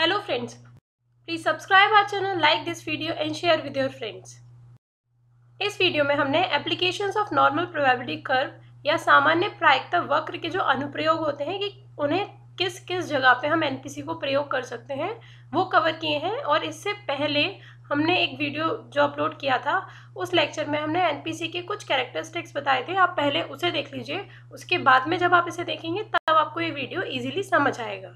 Hello friends, please subscribe our channel, like this video and share with your friends. इस video में हमने applications of normal probability curve या सामान्य प्रायिकता वक्र के जो अनुप्रयोग होते हैं कि उन्हें किस किस जगह पे हम एनपीसी को प्रयोग कर सकते हैं वो कवर किए हैं। और इससे पहले हमने एक वीडियो जो अपलोड किया था उस लेक्चर में हमने एनपीसी के कुछ कैरेक्टरिस्टिक्स बताए थे। आप पहले उसे देख लीजिए, उसके बाद में जब आप इसे देखेंगे तब आपको ये वीडियो ईजिली समझ आएगा।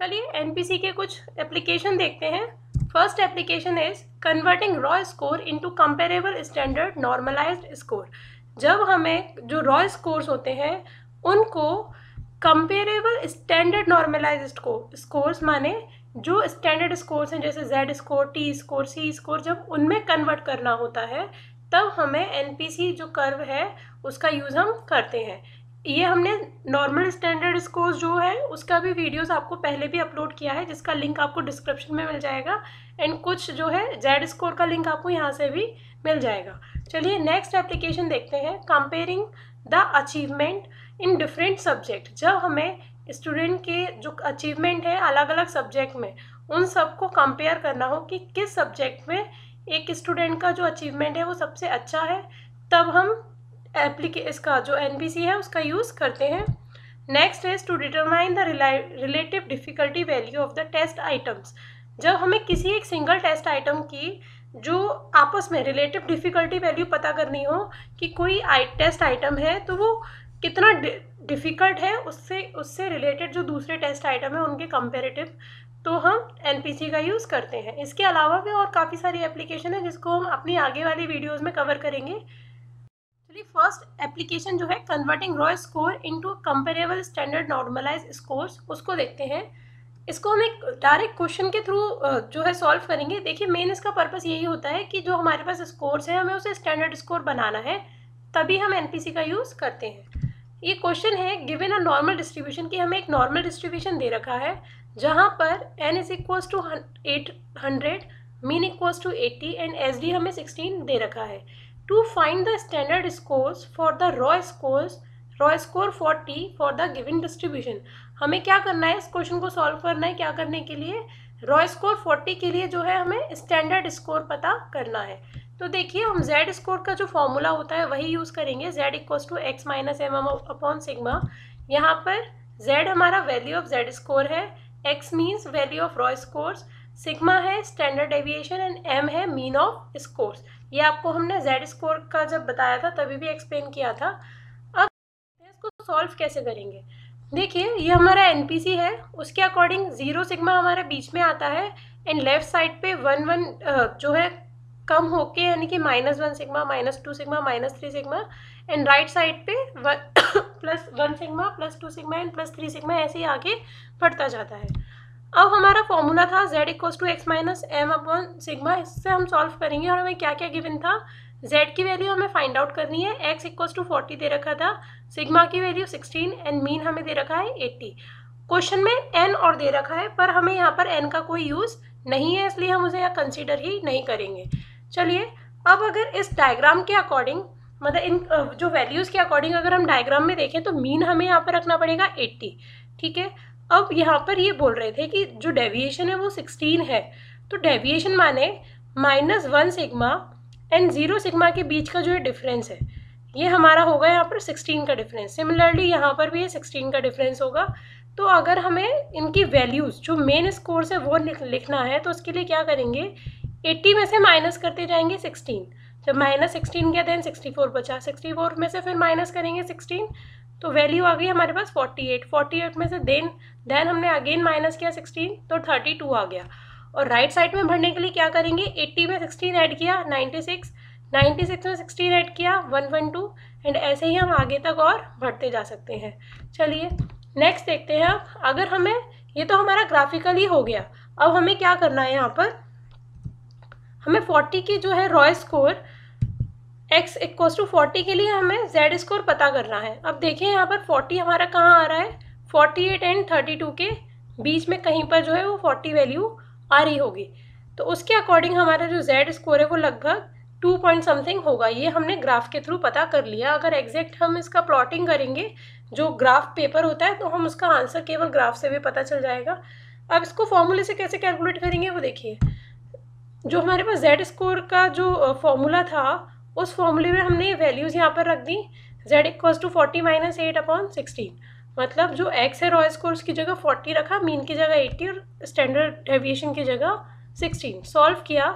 चलिए एनपीसी के कुछ एप्लीकेशन देखते हैं। First application is converting raw score into comparable standard normalised score. जब हमें जो रॉ स्कोर्स होते हैं उनको कंपेरेबल स्टैंडर्ड नॉर्मलाइज्ड स्कोर्स माने जो स्टैंडर्ड स्कोर्स हैं जैसे जेड स्कोर, टी स्कोर, सी स्कोर, जब उनमें कन्वर्ट करना होता है तब हमें एनपीसी जो कर्व है उसका यूज़ हम करते हैं। ये हमने नॉर्मल स्टैंडर्ड स्कोर्स जो है उसका भी वीडियोस आपको पहले भी अपलोड किया है जिसका लिंक आपको डिस्क्रिप्शन में मिल जाएगा, एंड कुछ जो है जेड स्कोर का लिंक आपको यहाँ से भी मिल जाएगा। चलिए नेक्स्ट एप्लीकेशन देखते हैं, comparing the achievement in different subject. जब हमें स्टूडेंट के जो अचीवमेंट है अलग अलग सब्जेक्ट में उन सबको कंपेयर करना हो कि किस सब्जेक्ट में एक स्टूडेंट का जो अचीवमेंट है वो सबसे अच्छा है, तब हम इसका जो एनपीसी है उसका यूज़ करते हैं। Next is to determine the relative difficulty value of the test items. जब हमें किसी एक सिंगल टेस्ट आइटम की जो आपस में रिलेटिव डिफ़िकल्टी वैल्यू पता करनी हो कि कोई टेस्ट आइटम है तो वो कितना डिफ़िकल्ट है उससे रिलेटेड जो दूसरे टेस्ट आइटम है उनके कंपेरेटिव, तो हम एनपीसी का यूज़ करते हैं। इसके अलावा भी और काफ़ी सारी एप्लीकेशन है जिसको हम अपनी आगे वाली वीडियोज़ में कवर करेंगे। फर्स्ट एप्लीकेशन जो है converting raw score into comparable standard normalised scores, उसको देखते हैं। इसको हम एक डायरेक्ट क्वेश्चन के थ्रू जो है सॉल्व करेंगे। देखिए मेन इसका पर्पस यही होता है कि जो हमारे पास स्कोर्स है हमें उसे स्टैंडर्ड स्कोर बनाना है, तभी हम एनपीसी का यूज़ करते हैं। ये क्वेश्चन है गिवन अ नॉर्मल डिस्ट्रीब्यूशन की हमें एक नॉर्मल डिस्ट्रीब्यूशन दे रखा है जहाँ पर n is equals to 800, mean equals to 80 and S D हमें 16 दे रखा है। To find the standard scores for the raw score for T for the given distribution, हमें क्या करना है, इस क्वेश्चन को सॉल्व करना है। क्या करने के लिए, रॉ स्कोर 40 के लिए जो है हमें स्टैंडर्ड स्कोर पता करना है। तो देखिए हम जेड स्कोर का जो फॉर्मूला होता है वही यूज़ करेंगे, Z equals to X minus M upon sigma. यहाँ पर जेड हमारा वैल्यू ऑफ जेड स्कोर है, X means value of raw scores, sigma है स्टैंडर्ड डेविएशन एंड एम है मीन ऑफ स्कोर्स। ये आपको हमने जेड स्कोर का जब बताया था तभी भी एक्सप्लेन किया था। अब इसको सॉल्व कैसे करेंगे, देखिए ये हमारा एनपीसी है, उसके अकॉर्डिंग 0 सिग्मा हमारे बीच में आता है एंड लेफ्ट साइड पे 1 जो है कम होके यानी कि -1 sigma, -2 sigma, -3 sigma, and right side पे +1 सिग्मा, +2 सिग्मा एंड +3 सिग्मा, ऐसे ही आगे बढ़ता जाता है। अब हमारा फॉर्मूला था z equals to X minus M upon sigma, इससे हम सॉल्व करेंगे। और हमें क्या क्या गिवन था, z की वैल्यू हमें फाइंड आउट करनी है, x इक्वल्स टू 40 दे रखा था, सिग्मा की वैल्यू 16 एंड मीन हमें दे रखा है 80। क्वेश्चन में n और दे रखा है पर हमें यहाँ पर n का कोई यूज़ नहीं है, इसलिए हम उसे यहाँ कंसिडर ही नहीं करेंगे। चलिए अब अगर इस डायग्राम के अकॉर्डिंग, मतलब इन जो वैल्यूज़ के अकॉर्डिंग अगर हम डायग्राम में देखें तो मीन हमें यहाँ पर रखना पड़ेगा 80, ठीक है। अब यहाँ पर ये बोल रहे थे कि जो डेविएशन है वो 16 है, तो डेविएशन माने -1 सिग्मा एंड 0 सिग्मा के बीच का जो है डिफरेंस है ये हमारा होगा यहाँ पर 16 का डिफरेंस। सिमिलरली यहाँ पर भी ये 16 का डिफरेंस होगा। तो अगर हमें इनकी वैल्यूज़ जो मेन स्कोर्स है वो लिखना है तो उसके लिए क्या करेंगे, 80 में से माइनस करते जाएंगे 16, जब -16 किया देन 64 बचा, 64 में से फिर माइनस करेंगे 16 तो वैल्यू आ गई हमारे पास 48 में से देन हमने अगेन माइनस किया 16 तो 32 आ गया। और राइट साइड में भरने के लिए क्या करेंगे, 80 में 16 ऐड किया 96 में 16 ऐड किया 112, एंड ऐसे ही हम आगे तक और बढ़ते जा सकते हैं। चलिए नेक्स्ट देखते हैं। अब अगर हमें, ये तो हमारा ग्राफिकली हो गया, अब हमें क्या करना है, यहाँ पर हमें 40 की जो है raw score x equals to 40 के लिए हमें z स्कोर पता करना है। अब देखिए यहाँ पर 40 हमारा कहाँ आ रहा है, 48 एंड 32 के बीच में कहीं पर जो है वो 40 वैल्यू आ रही होगी, तो उसके अकॉर्डिंग हमारा जो z स्कोर है वो लगभग 2 पॉइंट समथिंग होगा। ये हमने ग्राफ के थ्रू पता कर लिया। अगर एग्जैक्ट हम इसका प्लॉटिंग करेंगे जो ग्राफ पेपर होता है तो हम उसका आंसर केवल ग्राफ से भी पता चल जाएगा। अब इसको फॉर्मूले से कैसे कैलकुलेट करेंगे वो देखिए। जो हमारे पास जेड स्कोर का जो फॉर्मूला था, उस फॉर्मूले में हमने ये वैल्यूज़ यहाँ पर रख दी। जेड इक्वल्स टू 40 माइनस 8/16, मतलब जो एक्स है रॉ स्कोर्स की जगह 40 रखा, मीन की जगह 80 और स्टैंडर्ड डेविएशन की जगह 16। सॉल्व किया,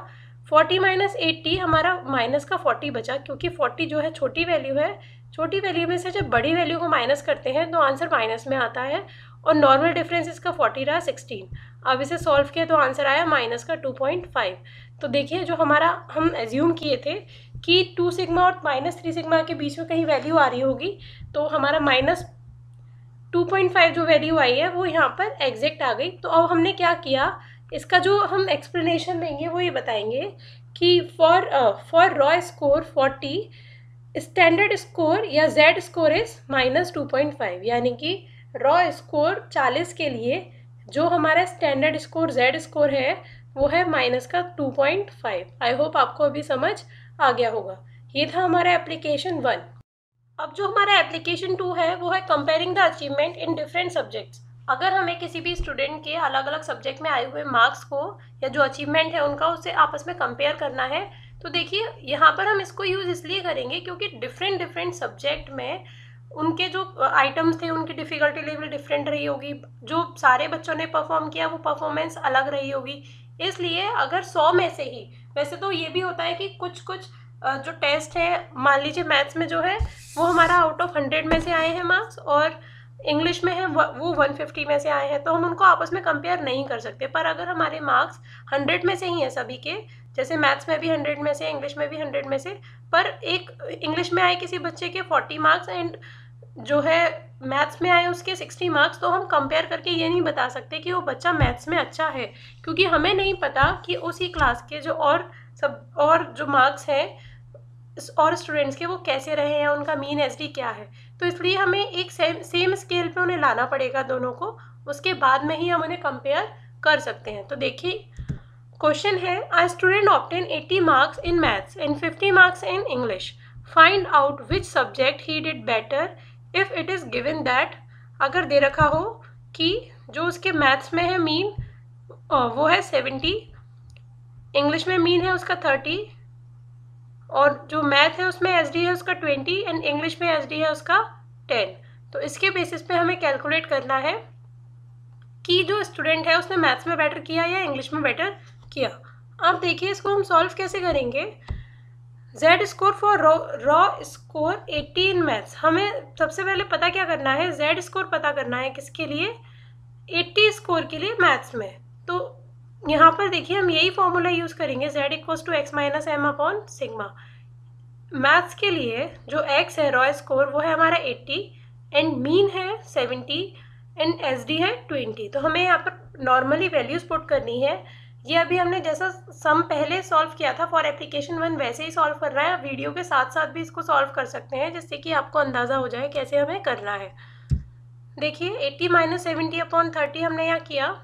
40 माइनस 80 हमारा माइनस का 40 बचा, क्योंकि 40 जो है छोटी वैल्यू है। छोटी वैल्यू में से जब बड़ी वैल्यू को माइनस करते हैं तो आंसर माइनस में आता है, और नॉर्मल डिफरेंस इसका 40 रहा 16। अब इसे सॉल्व किया तो आंसर आया माइनस का 2.5। तो देखिए जो हमारा हम एज्यूम किए थे कि 2 सिग्मा और माइनस 3 सिग्मा के बीच में कहीं वैल्यू आ रही होगी, तो हमारा माइनस 2.5 जो वैल्यू आई है वो यहाँ पर एग्जैक्ट आ गई। तो अब हमने क्या किया, इसका जो हम एक्सप्लेनेशन देंगे वो ये बताएंगे कि for raw score 40, standard score या जेड स्कोर इज माइनस 2.5, यानी कि रॉ स्कोर 40 के लिए जो हमारा स्टैंडर्ड स्कोर जेड स्कोर है वो है माइनस का 2.5। आई होप आपको अभी समझ आ गया होगा। ये था हमारा एप्लीकेशन 1। अब जो हमारा एप्लीकेशन 2 है वो है comparing the achievement in different subjects. अगर हमें किसी भी स्टूडेंट के अलग अलग सब्जेक्ट में आए हुए मार्क्स को या जो अचीवमेंट है उनका उससे आपस में कंपेयर करना है, तो देखिए यहाँ पर हम इसको यूज़ इसलिए करेंगे क्योंकि डिफरेंट डिफरेंट सब्जेक्ट में उनके जो आइटम्स थे उनकी डिफ़िकल्टी लेवल डिफरेंट रही होगी, जो सारे बच्चों ने परफॉर्म किया वो परफॉर्मेंस अलग रही होगी। इसलिए अगर 100 में से ही, वैसे तो ये भी होता है कि कुछ कुछ जो टेस्ट है, मान लीजिए मैथ्स में जो है वो हमारा आउट ऑफ 100 में से आए हैं मार्क्स, और इंग्लिश में है वो 150 में से आए हैं, तो हम उनको आपस में कंपेयर नहीं कर सकते। पर अगर हमारे मार्क्स 100 में से ही हैं सभी के, जैसे मैथ्स में भी 100 में से, इंग्लिश में भी 100 में से, पर एक इंग्लिश में आए किसी बच्चे के 40 मार्क्स एंड जो है मैथ्स में आए उसके 60 मार्क्स, तो हम कंपेयर करके ये नहीं बता सकते कि वो बच्चा मैथ्स में अच्छा है, क्योंकि हमें नहीं पता कि उसी क्लास के जो और जो मार्क्स हैं और स्टूडेंट्स के वो कैसे रहे हैं, उनका मीन एसडी क्या है। तो इसलिए हमें एक सेम स्केल पे उन्हें लाना पड़ेगा दोनों को, उसके बाद में ही हम उन्हें कंपेयर कर सकते हैं। तो देखिए क्वेश्चन है, a student obtain 80 marks in maths and 50 marks in English, find out which subject he did better if it is given that. अगर दे रखा हो कि जो उसके मैथ्स में है मीन वो है 70, इंग्लिश में मीन है उसका 30, और जो मैथ है उसमें एसडी है उसका 20 एंड इंग्लिश में एसडी है उसका 10। तो इसके बेसिस पे हमें कैलकुलेट करना है कि जो स्टूडेंट है उसने मैथ्स में बेटर किया या इंग्लिश में बेटर किया। अब देखिए इसको हम सॉल्व कैसे करेंगे। Z score for raw score 80 in maths, हमें सबसे पहले पता क्या करना है, जेड स्कोर पता करना है किसके लिए, 80 स्कोर के लिए मैथ्स में। तो यहाँ पर देखिए हम यही फॉर्मूला यूज़ करेंगे, Z equals to X minus M upon sigma. Maths के लिए जो एक्स है रॉ स्कोर वो है हमारा 80 एंड मीन है 70 एंड एसडी है 20। तो हमें यहाँ पर नॉर्मली वैल्यूज पुट करनी है। ये अभी हमने जैसा सम पहले सॉल्व किया था फॉर एप्लीकेशन 1 वैसे ही सॉल्व कर रहा है। वीडियो के साथ साथ भी इसको सॉल्व कर सकते हैं जिससे कि आपको अंदाज़ा हो जाए कैसे हमें करना है। देखिए 80 माइनस 70 अपॉन 30 हमने यहाँ किया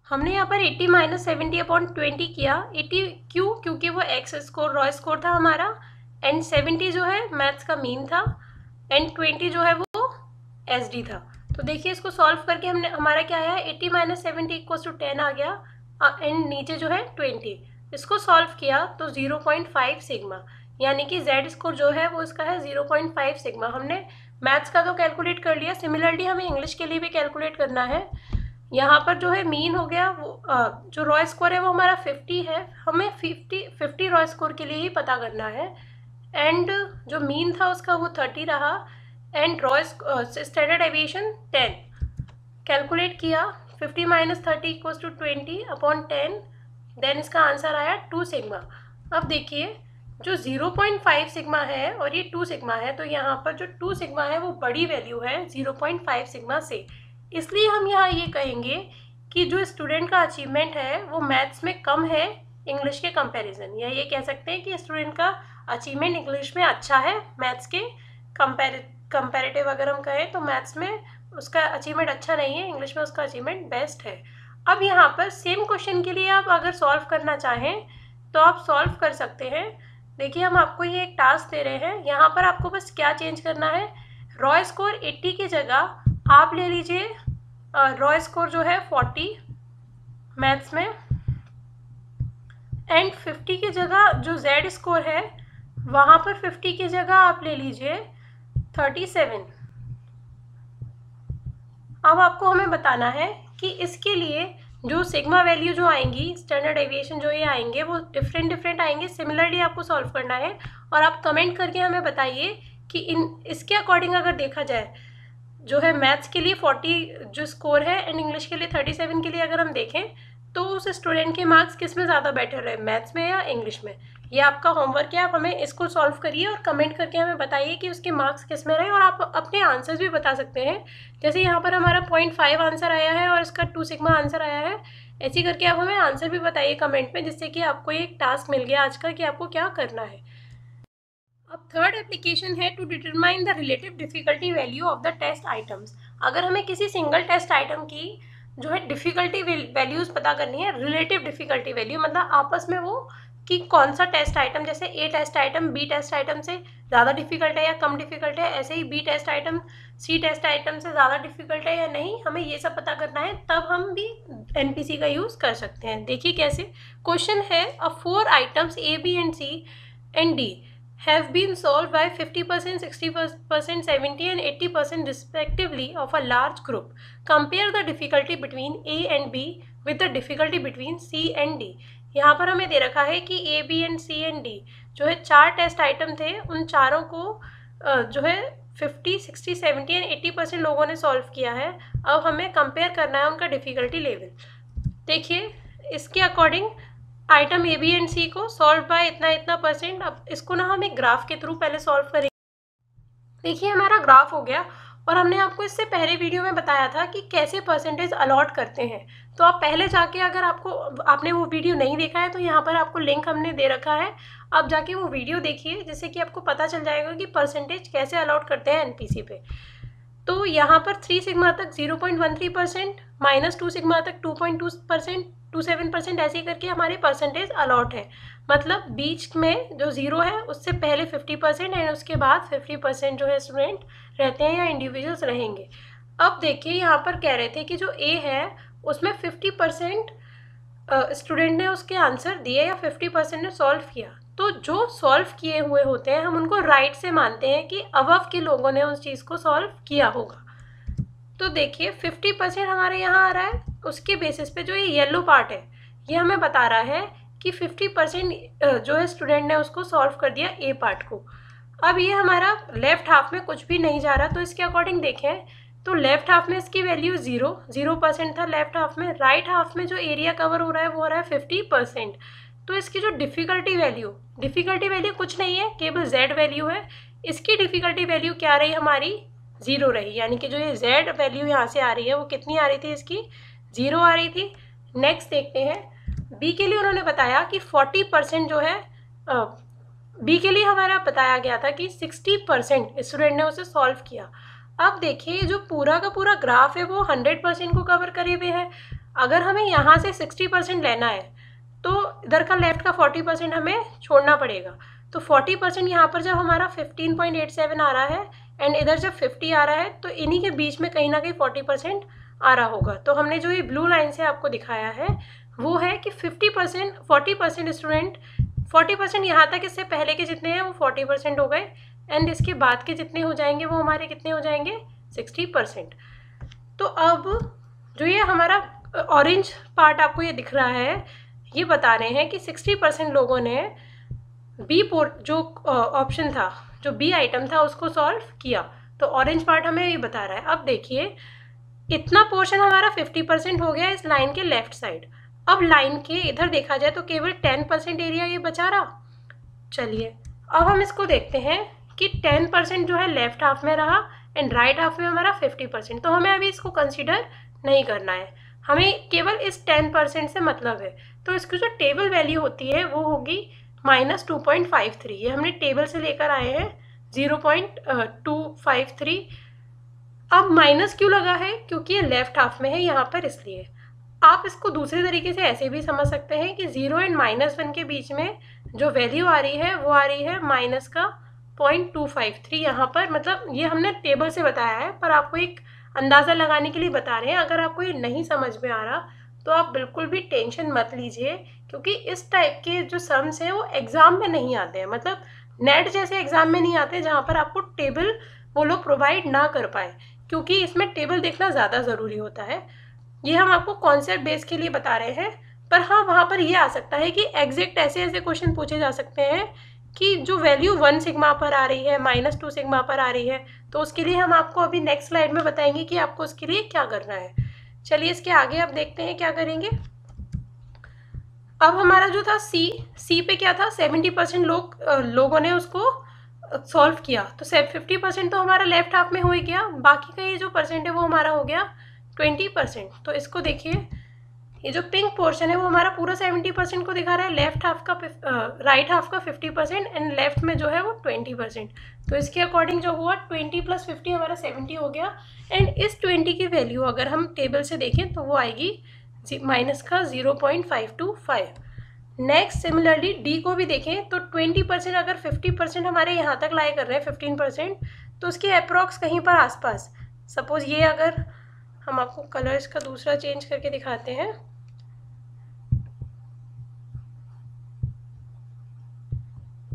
हमने यहाँ पर 80 माइनस 70/20 किया। 80 क्यों? क्योंकि वो एक्स स्कोर रॉ स्कोर था हमारा, एंड 70 जो है मैथ्स का मीन था, एंड 20 जो है वो एसडी था। तो देखिए इसको सॉल्व करके हमने हमारा क्या आया, 80 माइनस 70 = 10 आ गया, एंड नीचे जो है 20। इसको सॉल्व किया तो 0.5 सिग्मा, यानी कि जेड स्कोर जो है वो इसका है 0.5 सिग्मा। हमने मैथ्स का तो कैलकुलेट कर लिया, सिमिलरली हमें इंग्लिश के लिए भी कैलकुलेट करना है। यहाँ पर जो है मीन हो गया, वो जो रॉ स्कोर है वो हमारा 50 है, हमें 50 रॉ स्कोर के लिए ही पता करना है, एंड जो मीन था उसका वो 30 रहा, and raw standard deviation 10 calculate किया। 50 माइनस 30 = 20/10, देन इसका आंसर आया 2 सिग्मा। अब देखिए जो 0.5 सिग्मा है और ये 2 सिग्मा है, तो यहाँ पर जो 2 सिग्मा है वो बड़ी वैल्यू है 0.5 सिग्मा से, इसलिए हम यहाँ ये कहेंगे कि जो स्टूडेंट का अचीवमेंट है वो मैथ्स में कम है इंग्लिश के कंपैरिजन, या ये कह सकते हैं कि स्टूडेंट का अचीवमेंट इंग्लिश में अच्छा है मैथ्स के कंपैरेटिव। अगर हम कहें तो मैथ्स में उसका अचीवमेंट अच्छा नहीं है, इंग्लिश में उसका अचीवमेंट बेस्ट है। अब यहाँ पर सेम क्वेश्चन के लिए आप अगर सॉल्व करना चाहें तो आप सॉल्व कर सकते हैं। देखिए हम आपको ये एक टास्क दे रहे हैं, यहाँ पर आपको बस क्या चेंज करना है, रॉ स्कोर 80 की जगह आप ले लीजिए रॉ स्कोर जो है 40 मैथ्स में, एंड 50 की जगह जो जेड स्कोर है वहाँ पर 50 की जगह आप ले लीजिए 37। अब आपको हमें बताना है कि इसके लिए जो सिग्मा वैल्यू जो आएंगी, स्टैंडर्ड डेविएशन जो ये आएंगे वो डिफरेंट आएंगे। सिमिलरली आपको सॉल्व करना है और आप कमेंट करके हमें बताइए कि इसके अकॉर्डिंग अगर देखा जाए जो है मैथ्स के लिए 40 जो स्कोर है एंड इंग्लिश के लिए 37 के लिए अगर हम देखें तो उस स्टूडेंट के मार्क्स किस में ज़्यादा बेटर है, मैथ्स में या इंग्लिश में। ये आपका होमवर्क है, आप हमें इसको सॉल्व करिए और कमेंट करके हमें बताइए कि उसके मार्क्स किस में रहे, और आप अपने आंसर्स भी बता सकते हैं। जैसे यहाँ पर हमारा 0.5 आंसर आया है और इसका 2 सिग्मा आंसर आया है, ऐसे करके आप हमें आंसर भी बताइए कमेंट में, जिससे कि आपको एक टास्क मिल गया आज का कि आपको क्या करना है। अब थर्ड एप्लीकेशन है to determine the relative difficulty value of the test items. अगर हमें किसी सिंगल टेस्ट आइटम की जो है डिफ़िकल्टी वैल्यूज़ पता करनी है, रिलेटिव डिफ़िकल्टी वैल्यू मतलब आपस में वो कि कौन सा टेस्ट आइटम, जैसे A test item B test item से ज़्यादा डिफ़िकल्ट है या कम डिफ़िकल्ट है, ऐसे ही B test item C test item से ज़्यादा डिफ़िकल्ट है या नहीं, हमें ये सब पता करना है, तब हम भी एनपीसी का यूज़ कर सकते हैं। देखिए कैसे, क्वेश्चन है a 4 items A B and C and D have been solved by 50%, 60%, 70 and 80% respectively of a large group. Compare the difficulty between A and B with the difficulty between C and D. यहाँ पर हमें दे रखा है कि A, B and C and D जो है 4 test item थे, उन चारों को जो है 50, 60, 70 and 80% लोगों ने सॉल्व किया है। अब हमें कंपेयर करना है उनका डिफ़िकल्टी लेवल। देखिए इसके according item A B and C को सॉल्व बाय इतना परसेंट। अब इसको ना हम एक ग्राफ के थ्रू पहले सॉल्व करेंगे। देखिए हमारा ग्राफ हो गया, और हमने आपको इससे पहले वीडियो में बताया था कि कैसे परसेंटेज अलॉट करते हैं। तो आप पहले जाके अगर आपने वो वीडियो नहीं देखा है तो यहाँ पर आपको लिंक हमने दे रखा है, आप जाके वो वीडियो देखिए, जिससे कि आपको पता चल जाएगा कि परसेंटेज कैसे अलॉट करते हैं एनपीसी पे। तो यहाँ पर 3 सिग्मा तक 0.13%, -2 सिग्मा तक 2.2%, 27%, ऐसे करके हमारे परसेंटेज अलॉट है। मतलब बीच में जो 0 है उससे पहले 50% एंड उसके बाद 50% जो है स्टूडेंट रहते हैं या इंडिविजुअल्स रहेंगे। अब देखिए यहाँ पर कह रहे थे कि जो ए है उसमें 50% स्टूडेंट ने उसके आंसर दिए या 50% ने सॉल्व किया। तो जो सॉल्व किए हुए होते हैं हम उनको राइट से मानते हैं कि अबव के लोगों ने उस चीज़ को सॉल्व किया होगा। तो देखिए 50% हमारे यहाँ आ रहा है, उसके बेसिस पे जो ये येलो पार्ट है ये हमें बता रहा है कि 50% जो है स्टूडेंट ने उसको सॉल्व कर दिया ए पार्ट को। अब ये हमारा लेफ्ट हाफ में कुछ भी नहीं जा रहा, तो इसके अकॉर्डिंग देखें तो लेफ्ट हाफ में इसकी वैल्यू 0% था लेफ्ट हाफ में। राइट हाफ में जो एरिया कवर हो रहा है वो हो रहा है 50%। तो इसकी जो डिफ़िकल्टी वैल्यू कुछ नहीं है, केवल जेड वैल्यू है। इसकी डिफ़िकल्टी वैल्यू क्या रही हमारी, 0 रही, यानी कि जो ये जेड वैल्यू यहाँ से आ रही है वो कितनी आ रही थी, इसकी 0 आ रही थी। नेक्स्ट देखते हैं बी के लिए उन्होंने बताया कि 40% जो है बी के लिए हमारा बताया गया था कि 60% स्टूडेंट ने उसे सॉल्व किया। अब देखिए जो पूरा का पूरा ग्राफ है वो 100% को कवर करे हुए है। अगर हमें यहाँ से 60% लेना है तो इधर का लेफ्ट का 40% हमें छोड़ना पड़ेगा। तो 40% यहाँ पर जब हमारा 15.87 आ रहा है एंड इधर जब 50 आ रहा है तो इन्हीं के बीच में कहीं ना कहीं 40% आ रहा होगा। तो हमने जो ये ब्लू लाइन से आपको दिखाया है वो है कि 40% स्टूडेंट 40% यहाँ तक इससे पहले के जितने हैं वो 40% हो गए एंड इसके बाद के जितने हो जाएंगे वो हमारे कितने हो जाएंगे 60%। तो अब जो ये हमारा ऑरेंज पार्ट आपको ये दिख रहा है ये बता रहे हैं कि 60% लोगों ने बी जो ऑप्शन था, जो बी आइटम था उसको सॉल्व किया। तो ऑरेंज पार्ट हमें ये बता रहा है। अब देखिए इतना पोर्शन हमारा 50% हो गया इस लाइन के लेफ्ट साइड। अब लाइन के इधर देखा जाए तो केवल 10% एरिया ये बचा रहा। चलिए अब हम इसको देखते हैं कि 10% जो है लेफ्ट हाफ में रहा एंड राइट हाफ में हमारा 50%। तो हमें अभी इसको कंसीडर नहीं करना है, हमें केवल इस 10% से मतलब है। तो इसकी जो टेबल वैल्यू होती है वो होगी -2.53। ये हमने टेबल से लेकर आए हैं 0.253। अब माइनस क्यों लगा है? क्योंकि ये लेफ्ट हाफ में है यहाँ पर, इसलिए। आप इसको दूसरे तरीके से ऐसे भी समझ सकते हैं कि 0 एंड -1 के बीच में जो वैल्यू आ रही है वो आ रही है माइनस का 0.253 यहाँ पर। मतलब ये हमने टेबल से बताया है पर आपको एक अंदाज़ा लगाने के लिए बता रहे हैं। अगर आपको ये नहीं समझ में आ रहा तो आप बिल्कुल भी टेंशन मत लीजिए, क्योंकि इस टाइप के जो सम्स हैं वो एग्ज़ाम में नहीं आते हैं। मतलब नेट जैसे एग्ज़ाम में नहीं आते जहाँ पर आपको टेबल वो लोग प्रोवाइड ना कर पाए, क्योंकि इसमें टेबल देखना ज़्यादा ज़रूरी होता है। ये हम आपको कॉन्सेप्ट बेस के लिए बता रहे हैं। पर हाँ, वहाँ पर ये आ सकता है कि एग्जैक्ट ऐसे ऐसे क्वेश्चन पूछे जा सकते हैं कि जो वैल्यू 1 सिग्मा पर आ रही है, -2 सिग्मा पर आ रही है, तो उसके लिए हम आपको अभी नेक्स्ट स्लाइड में बताएंगे कि आपको उसके लिए क्या करना है। चलिए इसके आगे आप देखते हैं क्या करेंगे। अब हमारा जो था सी पे क्या था, 70% लोगों ने उसको सॉल्व किया। तो 50% तो हमारा लेफ्ट हाफ में हो ही गया, बाकी का ये जो परसेंट है वो हमारा हो गया 20%। तो इसको देखिए, ये जो पिंक पोर्शन है वो हमारा पूरा 70% को दिखा रहा है, लेफ्ट हाफ का राइट हाफ का 50% एंड लेफ्ट में जो है वो 20%। तो इसके अकॉर्डिंग जो हुआ 20 + 50 हमारा 70 हो गया। एंड इस 20 की वैल्यू अगर हम टेबल से देखें तो वो आएगी माइनस का 0.525। नेक्स्ट सिमिलरली डी को भी देखें तो 20% अगर 50% हमारे यहाँ तक लाई कर रहे हैं 15%, तो उसके अप्रॉक्स कहीं पर आसपास, सपोज ये अगर हम आपको कलर्स का दूसरा चेंज करके दिखाते हैं,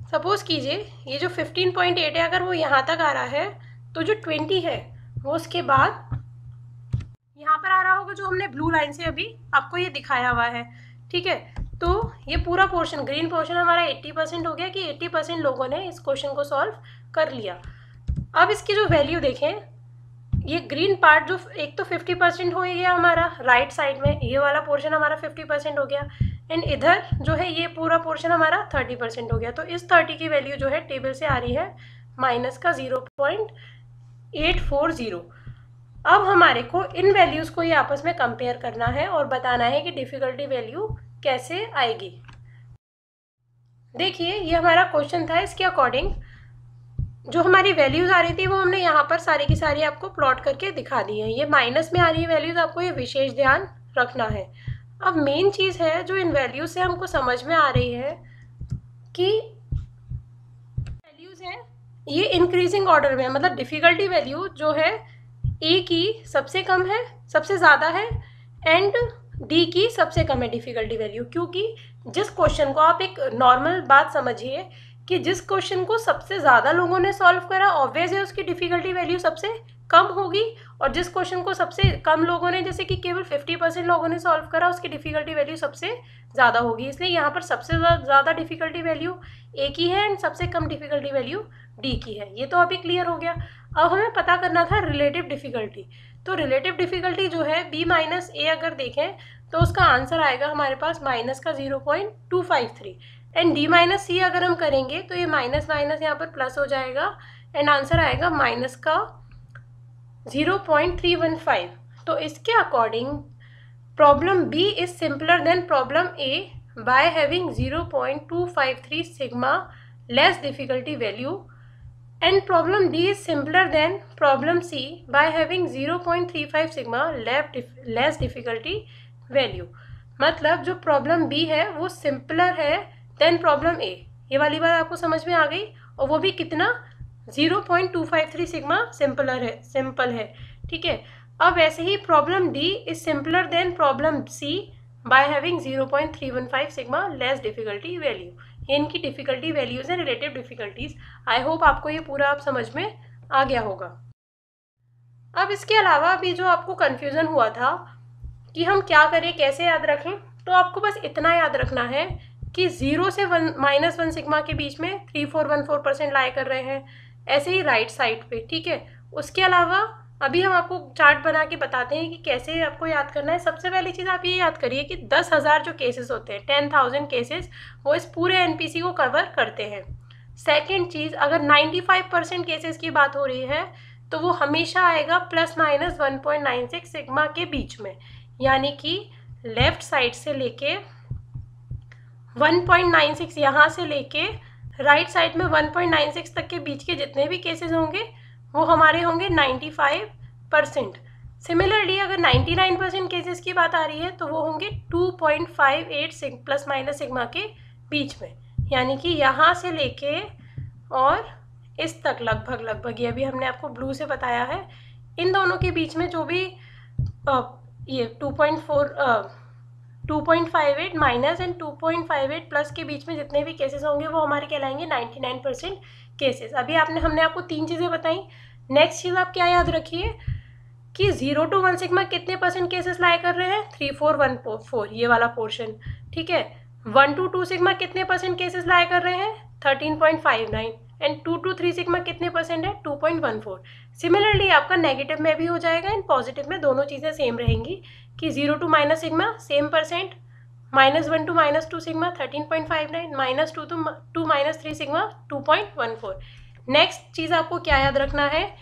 सपोज कीजिए ये जो 15.8 है अगर वो यहाँ तक आ रहा है तो जो 20 है वो उसके बाद यहाँ पर आ रहा होगा, जो हमने ब्लू लाइन से अभी आपको ये दिखाया हुआ है। ठीक है, तो ये पूरा पोर्शन, ग्रीन पोर्शन हमारा 80% हो गया कि 80% लोगों ने इस क्वेश्चन को सॉल्व कर लिया। अब इसकी जो वैल्यू देखें, ये ग्रीन पार्ट जो एक तो 50% हो ही गया हमारा राइट साइड में, ये वाला पोर्शन हमारा 50% हो गया एंड इधर जो है ये पूरा पोर्शन हमारा 30% हो गया। तो इस 30 की वैल्यू जो है टेबल से आ रही है माइनस का 0.840। अब हमारे को इन वैल्यूज़ को ये आपस में कंपेयर करना है और बताना है कि डिफ़िकल्टी वैल्यू कैसे आएगी। देखिए ये हमारा क्वेश्चन था, इसके अकॉर्डिंग जो हमारी वैल्यूज़ आ रही थी वो हमने यहाँ पर सारी की सारी आपको प्लॉट करके दिखा दी है। ये माइनस में आ रही है वैल्यूज़, आपको ये विशेष ध्यान रखना है। अब मेन चीज़ है जो इन वैल्यूज़ से हमको समझ में आ रही है कि वैल्यूज़ हैं ये इंक्रीजिंग ऑर्डर में है। मतलब डिफ़िकल्टी वैल्यू जो है ए की सबसे कम है, सबसे ज़्यादा है एंड डी की सबसे कम है डिफ़िकल्टी वैल्यू। क्योंकि जिस क्वेश्चन को आप एक नॉर्मल बात समझिए कि जिस क्वेश्चन को सबसे ज़्यादा लोगों ने सॉल्व करा, ऑब्वियस है उसकी डिफ़िकल्टी वैल्यू सबसे कम होगी, और जिस क्वेश्चन को सबसे कम लोगों ने, जैसे कि केवल 50% लोगों ने सॉल्व करा, उसकी डिफ़िकल्टी वैल्यू सबसे ज़्यादा होगी। इसलिए यहाँ पर सबसे ज़्यादा डिफ़िकल्टी वैल्यू ए की है एंड सबसे कम डिफ़िकल्टी वैल्यू डी की है। ये तो अभी क्लियर हो गया। अब हमें पता करना था रिलेटिव डिफ़िकल्टी। तो रिलेटिव डिफ़िकल्टी जो है बी माइनस ए अगर देखें तो उसका आंसर आएगा हमारे पास माइनस का 0.253 एंड डी माइनस सी अगर हम करेंगे तो ये माइनस माइनस यहाँ पर प्लस हो जाएगा एंड आंसर आएगा माइनस का 0.315। तो इसके according problem B is simpler than problem A by having 0.253 sigma less difficulty value, and problem D is simpler than problem C by having 0.35 sigma less difficulty value. मतलब जो problem B है वो simpler है then problem ए। ये वाली बात आपको समझ में आ गई, और वो भी कितना, 0.253 सिग्मा सिंपल है। ठीक है, अब ऐसे ही problem D is simpler than problem C by having 0.315 sigma less difficulty value. ये इनकी डिफिकल्टी वैल्यूज हैं, रिलेटिव डिफिकल्टीज। आई होप आपको ये पूरा आप समझ में आ गया होगा। अब इसके अलावा भी जो आपको कंफ्यूजन हुआ था कि हम क्या करें, कैसे याद रखें, तो आपको बस इतना याद रखना है कि 0 से -1 सिग्मा के बीच में 3414% लाई कर रहे हैं, ऐसे ही राइट साइड पे। ठीक है, उसके अलावा अभी हम आपको चार्ट बना के बताते हैं कि कैसे आपको याद करना है। सबसे पहली चीज़ आप ये याद करिए कि 10,000 जो केसेस होते हैं, 10,000 केसेस, वो इस पूरे एनपीसी को कवर करते हैं। सेकेंड चीज़, अगर 95% केसेस की बात हो रही है तो वो हमेशा आएगा ±1.96 सिग्मा के बीच में, यानी कि लेफ्ट साइड से लेके 1.96 यहाँ से लेके राइट साइड में 1.96 तक के बीच के जितने भी केसेस होंगे वो हमारे होंगे 95%। सिमिलरली अगर 99% केसेस की बात आ रही है तो वो होंगे 2.58 प्लस माइनस सिग्मा के बीच में, यानी कि यहाँ से लेके और इस तक लगभग, ये अभी हमने आपको ब्लू से बताया है, इन दोनों के बीच में जो भी ये 2.58 माइनस एंड 2.58 प्लस के बीच में जितने भी केसेस होंगे वो हमारे कहलाएंगे 99% केसेस। अभी हमने आपको 3 चीज़ें बताई। नेक्स्ट चीज़ आप क्या याद रखिए कि 0 to 1 सिग्मा कितने % केसेस लाई कर रहे हैं, 3414, ये वाला पोर्शन। ठीक है, 1 to 2 सिग्मा कितने % केसेस लाई कर रहे हैं, 13.59, एंड 2 to 3 सिग्मा कितने % है, 2.14। सिमिलरली आपका नेगेटिव में भी हो जाएगा एंड पॉजिटिव में, दोनों चीज़ें सेम रहेंगी कि 0 to minus sigma same %, -1 to -2 sigma 13.59, -2 to -3 sigma 2.14। Next चीज़ आपको क्या याद रखना है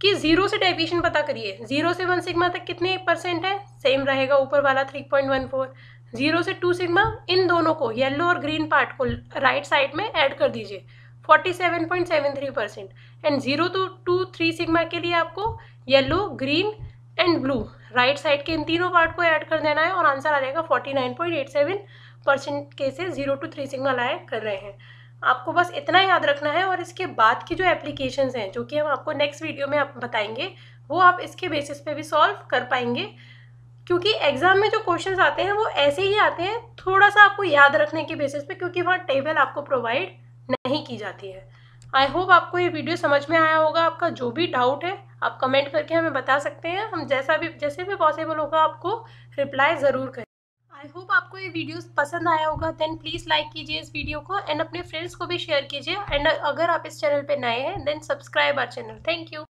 कि 0 से डेविएशन पता करिए। 0 से 1 सिग्मा तक कितने % है, सेम रहेगा ऊपर वाला 3.14। 0 से 2 सिग्मा, इन दोनों को, येलो और ग्रीन पार्ट को राइट साइड में ऐड कर दीजिए, 47.73%। एंड 0 to 3 सिग्मा के लिए आपको yellow, green and blue right side के इन तीनों पार्ट को ऐड कर देना है और आंसर आ जाएगा 49.87% केसेस 0 to 3 सिग्मा लाए कर रहे हैं। आपको बस इतना याद रखना है, और इसके बाद की जो एप्लीकेशंस हैं जो कि हम आपको नेक्स्ट वीडियो में बताएंगे, वो आप इसके बेसिस पे भी सॉल्व कर पाएंगे, क्योंकि एग्जाम में जो क्वेश्चंस आते हैं वो ऐसे ही आते हैं, थोड़ा सा आपको याद रखने के बेसिस पे, क्योंकि वहाँ टेबल आपको प्रोवाइड नहीं की जाती है। आई होप आपको ये वीडियो समझ में आया होगा। आपका जो भी डाउट है आप कमेंट करके हमें बता सकते हैं, हम जैसे भी पॉसिबल होगा आपको रिप्लाई ज़रूर करें। आई होप आपको ये वीडियो पसंद आया होगा। देन प्लीज़ लाइक कीजिए इस वीडियो को एंड अपने फ्रेंड्स को भी शेयर कीजिए, एंड अगर आप इस चैनल पे नए हैं then subscribe our channel. Thank you.